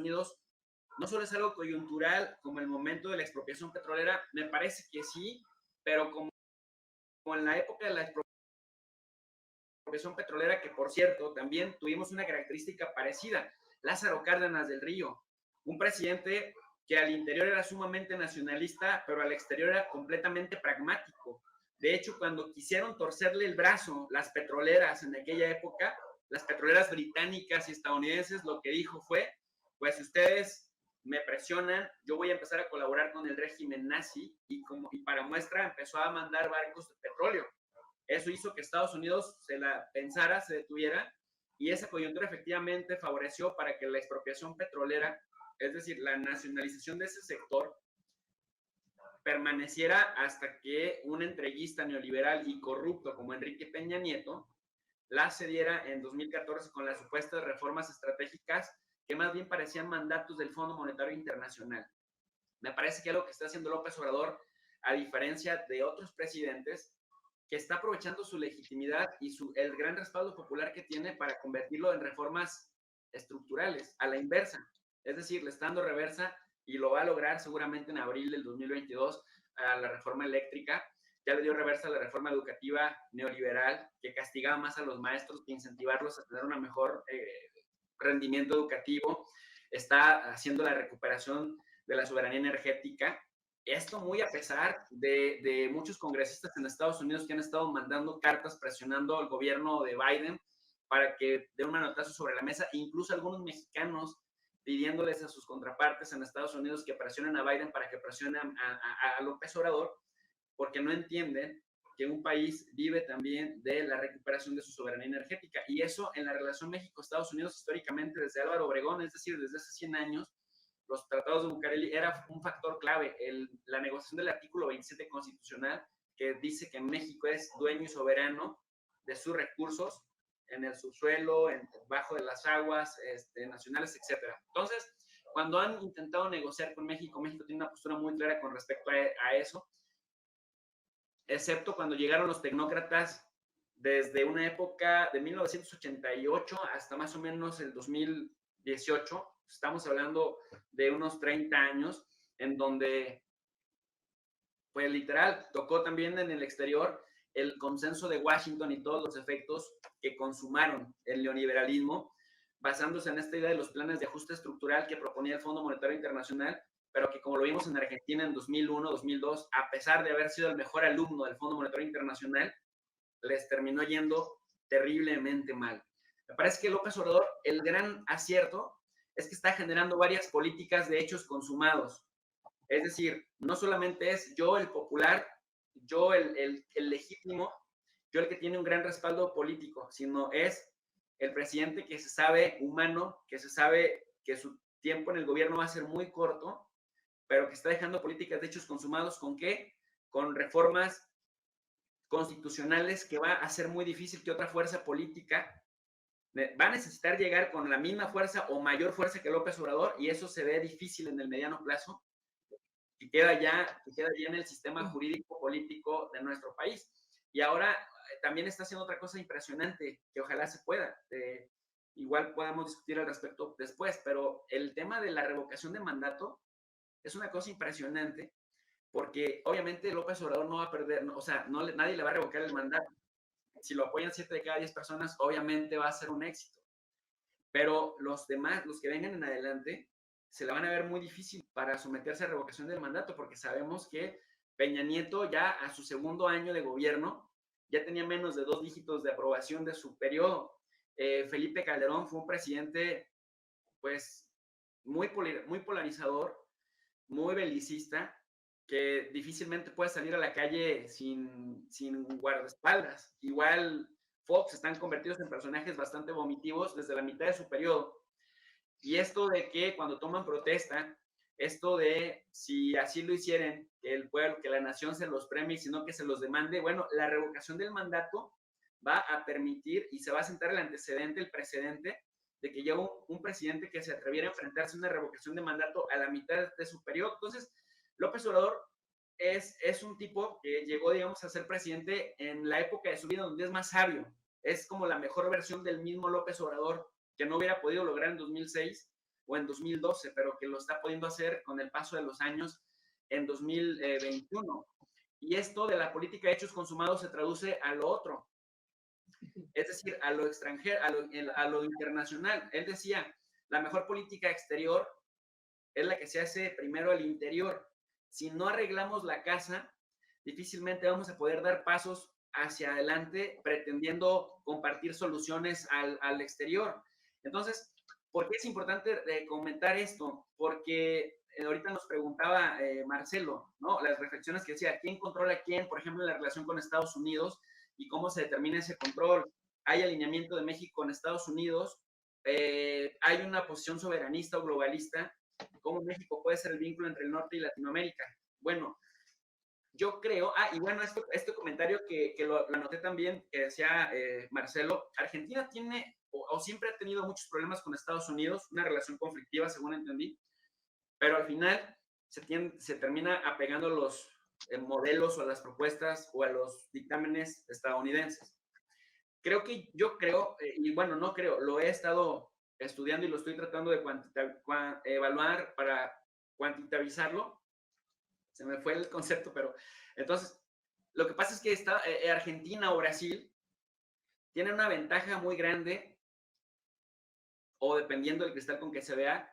Unidos no solo es algo coyuntural como el momento de la expropiación petrolera, me parece que sí, pero como en la época de la expropiación petrolera, que por cierto, también tuvimos una característica parecida, Lázaro Cárdenas del Río, un presidente que al interior era sumamente nacionalista, pero al exterior era completamente pragmático. De hecho, cuando quisieron torcerle el brazo las petroleras en aquella época, las petroleras británicas y estadounidenses, lo que dijo fue, pues si ustedes me presionan, yo voy a empezar a colaborar con el régimen nazi y para muestra empezó a mandar barcos de petróleo. Eso hizo que Estados Unidos se la pensara, se detuviera, y esa coyuntura efectivamente favoreció para que la expropiación petrolera, es decir, la nacionalización de ese sector, permaneciera hasta que un entreguista neoliberal y corrupto como Enrique Peña Nieto la cediera en 2014 con las supuestas reformas estratégicas que más bien parecían mandatos del Fondo Monetario Internacional. Me parece que algo que está haciendo López Obrador, a diferencia de otros presidentes, que está aprovechando su legitimidad y el gran respaldo popular que tiene para convertirlo en reformas estructurales, a la inversa. Es decir, le está dando reversa y lo va a lograr seguramente en abril del 2022 a la reforma eléctrica. Ya le dio reversa a la reforma educativa neoliberal, que castigaba más a los maestros que incentivarlos a tener un mejor rendimiento educativo. Está haciendo la recuperación de la soberanía energética. Esto muy a pesar de muchos congresistas en Estados Unidos que han estado mandando cartas presionando al gobierno de Biden para que dé un manotazo sobre la mesa, incluso algunos mexicanos pidiéndoles a sus contrapartes en Estados Unidos que presionen a Biden para que presionen a López Obrador, porque no entienden que un país vive también de la recuperación de su soberanía energética. Y eso en la relación México-Estados Unidos históricamente desde Álvaro Obregón, es decir, desde hace 100 años, los tratados de Bucareli era un factor clave, la negociación del artículo 27 constitucional, que dice que México es dueño y soberano de sus recursos en el subsuelo, bajo de las aguas nacionales, etc. Entonces, cuando han intentado negociar con México, México tiene una postura muy clara con respecto a eso, excepto cuando llegaron los tecnócratas desde una época de 1988 hasta más o menos el 2018, estamos hablando de unos 30 años, en donde, pues literal, tocó también en el exterior el consenso de Washington y todos los efectos que consumaron el neoliberalismo, basándose en esta idea de los planes de ajuste estructural que proponía el Fondo Monetario Internacional, pero que como lo vimos en Argentina en 2001, 2002, a pesar de haber sido el mejor alumno del Fondo Monetario Internacional, les terminó yendo terriblemente mal. Me parece que López Obrador, el gran acierto es que está generando varias políticas de hechos consumados. Es decir, no solamente es yo el popular, yo el legítimo, yo el que tiene un gran respaldo político, sino es el presidente que se sabe humano, que se sabe que su tiempo en el gobierno va a ser muy corto, pero que está dejando políticas de hechos consumados. ¿Con qué? Con reformas constitucionales que va a ser muy difícil que otra fuerza política va a necesitar llegar con la misma fuerza o mayor fuerza que López Obrador, y eso se ve difícil en el mediano plazo, que queda ya en el sistema jurídico político de nuestro país. Y ahora también está haciendo otra cosa impresionante, que ojalá se pueda. Igual podamos discutir al respecto después, pero el tema de la revocación de mandato es una cosa impresionante, porque obviamente López Obrador no va a perder, o sea, nadie le va a revocar el mandato. Si lo apoyan 7 de cada 10 personas, obviamente va a ser un éxito. Pero los demás, los que vengan en adelante, se la van a ver muy difícil para someterse a revocación del mandato, porque sabemos que Peña Nieto ya a su segundo año de gobierno ya tenía menos de 2 dígitos de aprobación de su periodo. Felipe Calderón fue un presidente pues muy polarizador, muy belicista, que difícilmente puede salir a la calle sin guardaespaldas. Igual Fox están convertidos en personajes bastante vomitivos desde la mitad de su periodo. Y esto de que cuando toman protesta, esto de si así lo hicieran, que el pueblo, que la nación se los premie, sino que se los demande, bueno, la revocación del mandato va a permitir y se va a sentar el antecedente, el precedente, de que llegue un presidente que se atreviera a enfrentarse a una revocación de mandato a la mitad de su periodo. Entonces, López Obrador es un tipo que llegó, digamos, a ser presidente en la época de su vida donde es más sabio. Es como la mejor versión del mismo López Obrador, que no hubiera podido lograr en 2006, o en 2012, pero que lo está pudiendo hacer con el paso de los años en 2021. Y esto de la política de hechos consumados se traduce a lo otro, es decir, a lo extranjero, a lo internacional. Él decía, la mejor política exterior es la que se hace primero al interior. Si no arreglamos la casa, difícilmente vamos a poder dar pasos hacia adelante pretendiendo compartir soluciones al exterior. Entonces, ¿por qué es importante comentar esto? Porque ahorita nos preguntaba Marcelo, ¿no? Las reflexiones que decía, ¿quién controla a quién? Por ejemplo, en la relación con Estados Unidos y cómo se determina ese control. Hay alineamiento de México con Estados Unidos, hay una posición soberanista o globalista. ¿Cómo México puede ser el vínculo entre el norte y Latinoamérica? Bueno, yo creo, y bueno, este comentario que lo anoté también, que decía Marcelo, Argentina tiene o siempre ha tenido muchos problemas con Estados Unidos, una relación conflictiva, según entendí, pero al final se termina apegando a los modelos o a las propuestas o a los dictámenes estadounidenses. Yo creo, y bueno, no creo, lo he estado estudiando y lo estoy tratando de evaluar para cuantitativizarlo. Se me fue el concepto, pero entonces, lo que pasa es que Argentina o Brasil tienen una ventaja muy grande, o dependiendo del cristal con que se vea,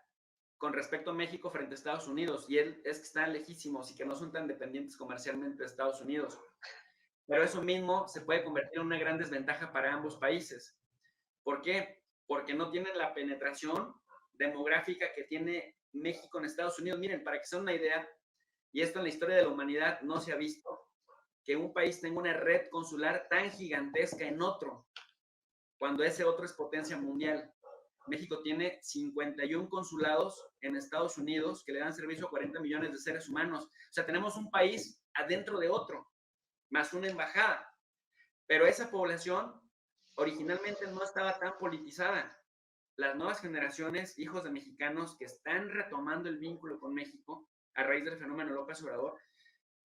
con respecto a México frente a Estados Unidos, y es que están lejísimos y que no son tan dependientes comercialmente de Estados Unidos. Pero eso mismo se puede convertir en una gran desventaja para ambos países. ¿Por qué? Porque no tienen la penetración demográfica que tiene México en Estados Unidos. Miren, para que se den una idea, y esto en la historia de la humanidad no se ha visto, que un país tenga una red consular tan gigantesca en otro, cuando ese otro es potencia mundial. México tiene 51 consulados en Estados Unidos que le dan servicio a 40 millones de seres humanos. O sea, tenemos un país adentro de otro, más una embajada. Pero esa población originalmente no estaba tan politizada. Las nuevas generaciones, hijos de mexicanos que están retomando el vínculo con México a raíz del fenómeno López Obrador,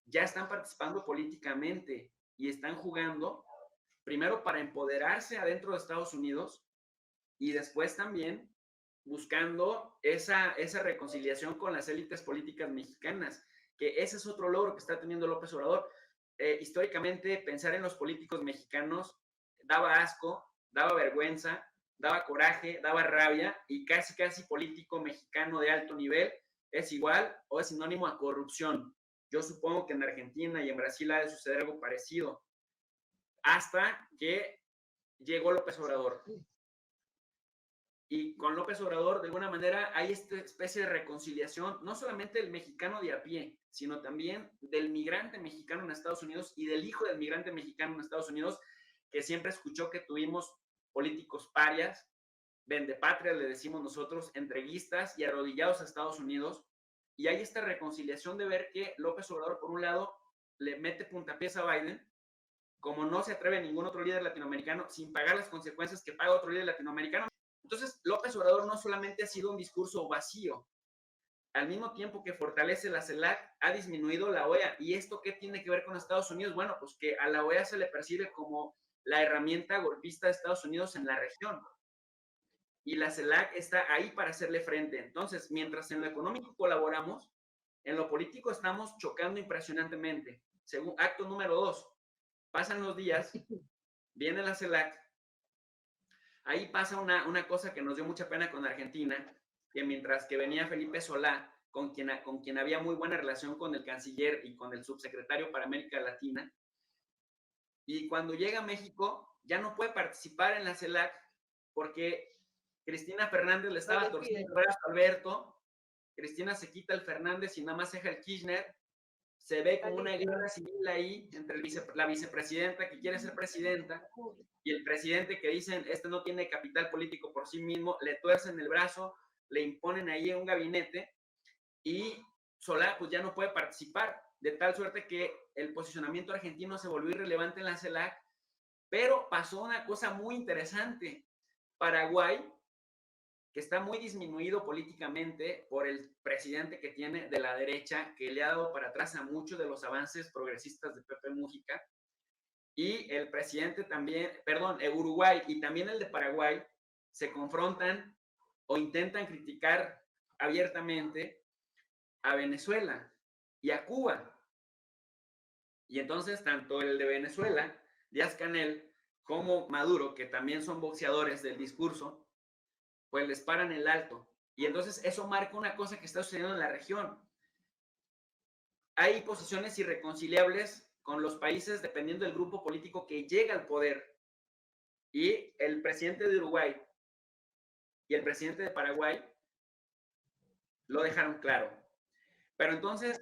ya están participando políticamente y están jugando primero para empoderarse adentro de Estados Unidos y después también buscando esa reconciliación con las élites políticas mexicanas, que ese es otro logro que está teniendo López Obrador. Históricamente, pensar en los políticos mexicanos daba asco, daba vergüenza, daba coraje, daba rabia, y casi político mexicano de alto nivel es igual o es sinónimo a corrupción. Yo supongo que en Argentina y en Brasil ha de suceder algo parecido, hasta que llegó López Obrador. Y con López Obrador, de alguna manera, hay esta especie de reconciliación, no solamente del mexicano de a pie, sino también del migrante mexicano en Estados Unidos y del hijo del migrante mexicano en Estados Unidos, que siempre escuchó que tuvimos políticos parias, vendepatrias, le decimos nosotros, entreguistas y arrodillados a Estados Unidos. Y hay esta reconciliación de ver que López Obrador, por un lado, le mete puntapiés a Biden, como no se atreve ningún otro líder latinoamericano, sin pagar las consecuencias que paga otro líder latinoamericano. Entonces, López Obrador no solamente ha sido un discurso vacío, al mismo tiempo que fortalece la CELAC, ha disminuido la OEA. ¿Y esto qué tiene que ver con Estados Unidos? Bueno, pues que a la OEA se le percibe como la herramienta golpista de Estados Unidos en la región. Y la CELAC está ahí para hacerle frente. Entonces, mientras en lo económico colaboramos, en lo político estamos chocando impresionantemente. Según acto número 2, pasan los días, viene la CELAC, ahí pasa una cosa que nos dio mucha pena con Argentina, que mientras que venía Felipe Solá, con quien había muy buena relación con el canciller y con el subsecretario para América Latina, y cuando llega a México ya no puede participar en la CELAC porque Cristina Fernández le estaba torciendo el brazo a Alberto, Cristina se quita el Fernández y nada más deja el Kirchner, se ve como una guerra civil ahí entre la vicepresidenta que quiere ser presidenta y el presidente que dicen, este no tiene capital político por sí mismo, le tuercen el brazo, le imponen ahí un gabinete y Solá pues ya no puede participar, de tal suerte que el posicionamiento argentino se volvió irrelevante en la CELAC, pero pasó una cosa muy interesante. Paraguay, que está muy disminuido políticamente por el presidente que tiene de la derecha, que le ha dado para atrás a muchos de los avances progresistas de Pepe Mujica, y el presidente también, perdón, Uruguay y también el de Paraguay se confrontan o intentan criticar abiertamente a Venezuela y a Cuba. Y entonces, tanto el de Venezuela, Díaz-Canel, como Maduro, que también son boxeadores del discurso, pues les paran el alto. Y entonces eso marca una cosa que está sucediendo en la región. Hay posiciones irreconciliables con los países dependiendo del grupo político que llega al poder. Y el presidente de Uruguay y el presidente de Paraguay lo dejaron claro. Pero entonces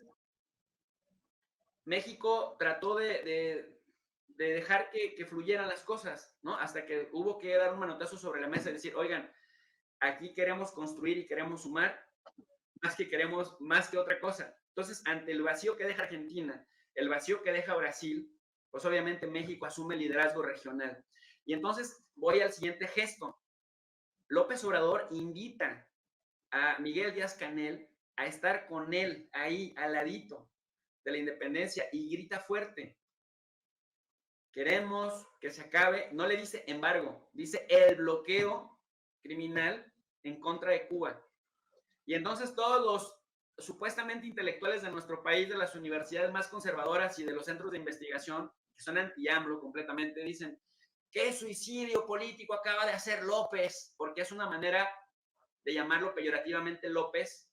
México trató de dejar que fluyeran las cosas, ¿no? Hasta que hubo que dar un manotazo sobre la mesa y decir, oigan, aquí queremos construir y queremos sumar, más que otra cosa. Entonces, ante el vacío que deja Argentina, el vacío que deja Brasil, pues obviamente México asume el liderazgo regional. Y entonces voy al siguiente gesto. López Obrador invita a Miguel Díaz-Canel a estar con él ahí al ladito de la independencia y grita fuerte. Queremos que se acabe, no le dice embargo, dice el bloqueo criminal en contra de Cuba. Y entonces todos los supuestamente intelectuales de nuestro país, de las universidades más conservadoras y de los centros de investigación, que son anti-AMLO completamente, dicen, ¿qué suicidio político acaba de hacer López? Porque es una manera de llamarlo peyorativamente López,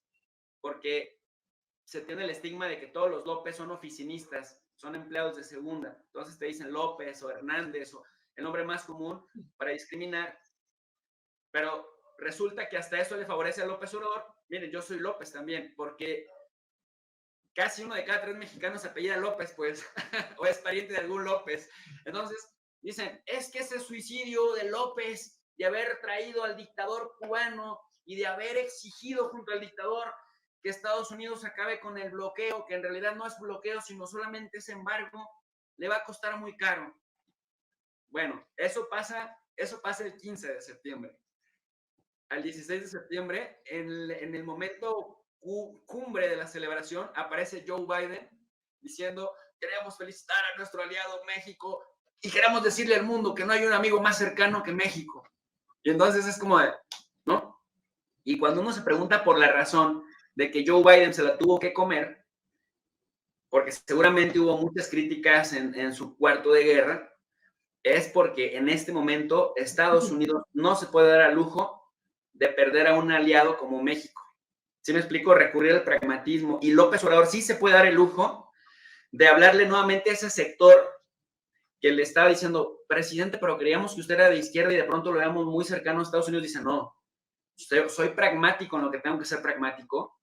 porque se tiene el estigma de que todos los López son oficinistas, son empleados de segunda. Entonces te dicen López o Hernández o el nombre más común para discriminar. Pero resulta que hasta eso le favorece a López Obrador. Miren, yo soy López también, porque casi 1 de cada 3 mexicanos se apellida López, pues, o es pariente de algún López. Entonces, dicen, es que ese suicidio de López, de haber traído al dictador cubano y de haber exigido junto al dictador que Estados Unidos acabe con el bloqueo, que en realidad no es bloqueo, sino solamente es embargo, le va a costar muy caro. Bueno, eso pasa el 15 de septiembre. Al 16 de septiembre, en el momento cumbre de la celebración, aparece Joe Biden diciendo, queremos felicitar a nuestro aliado México y queremos decirle al mundo que no hay un amigo más cercano que México. Y entonces es como de, ¿no? Y cuando uno se pregunta por la razón de que Joe Biden se la tuvo que comer, porque seguramente hubo muchas críticas en su cuarto de guerra, es porque en este momento Estados Unidos no se puede dar al lujo de perder a un aliado como México. ¿Sí me explico? Recurrir al pragmatismo. Y López Obrador sí se puede dar el lujo de hablarle nuevamente a ese sector que le estaba diciendo, presidente, pero creíamos que usted era de izquierda y de pronto lo veamos muy cercano a Estados Unidos. Dice, no, soy pragmático en lo que tengo que ser pragmático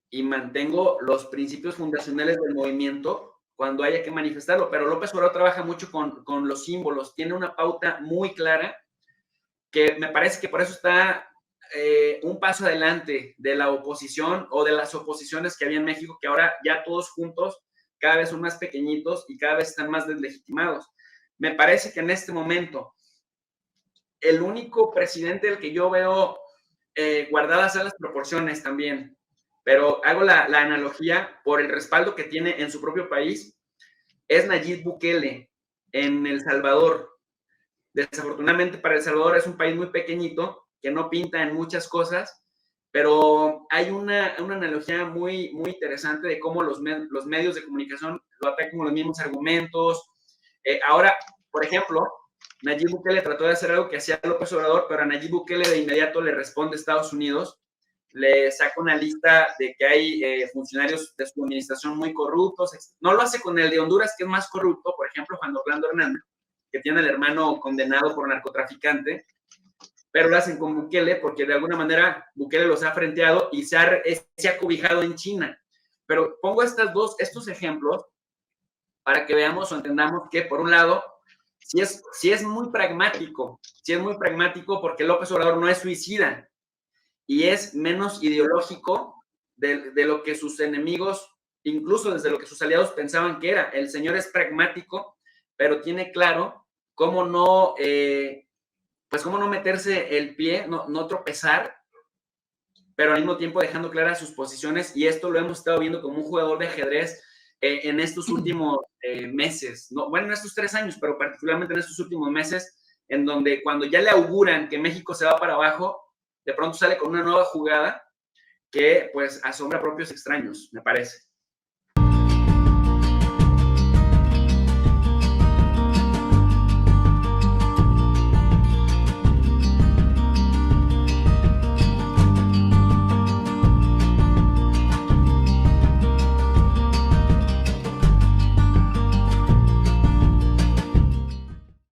y mantengo los principios fundacionales del movimiento cuando haya que manifestarlo. Pero López Obrador trabaja mucho con los símbolos, tiene una pauta muy clara que me parece que por eso está un paso adelante de la oposición o de las oposiciones que había en México, que ahora ya todos juntos cada vez son más pequeñitos y cada vez están más deslegitimados. Me parece que en este momento el único presidente del que yo veo guardadas a las proporciones también, pero hago la analogía por el respaldo que tiene en su propio país, es Nayib Bukele en El Salvador. Desafortunadamente para El Salvador es un país muy pequeñito, que no pinta en muchas cosas, pero hay una analogía muy, muy interesante de cómo los medios de comunicación lo atacan con los mismos argumentos. Ahora, por ejemplo, Nayib Bukele trató de hacer algo que hacía López Obrador, pero a Nayib Bukele de inmediato le responde Estados Unidos, le saca una lista de que hay funcionarios de su administración muy corruptos. No lo hace con el de Honduras, que es más corrupto, por ejemplo, Juan Orlando Hernández, que tiene el hermano condenado por narcotraficante, pero lo hacen con Bukele porque de alguna manera Bukele los ha frenteado y se ha cobijado en China. Pero pongo estos ejemplos para que veamos o entendamos que, por un lado, sí es muy pragmático porque López Obrador no es suicida y es menos ideológico de lo que sus enemigos, incluso desde lo que sus aliados pensaban que era. El señor es pragmático, pero tiene claro cómo no, cómo no meterse el pie, no tropezar, pero al mismo tiempo dejando claras sus posiciones, y esto lo hemos estado viendo como un jugador de ajedrez en estos últimos meses, bueno, en estos 3 años, pero particularmente en estos últimos meses, en donde cuando ya le auguran que México se va para abajo, de pronto sale con una nueva jugada que pues asombra a propios extraños, me parece.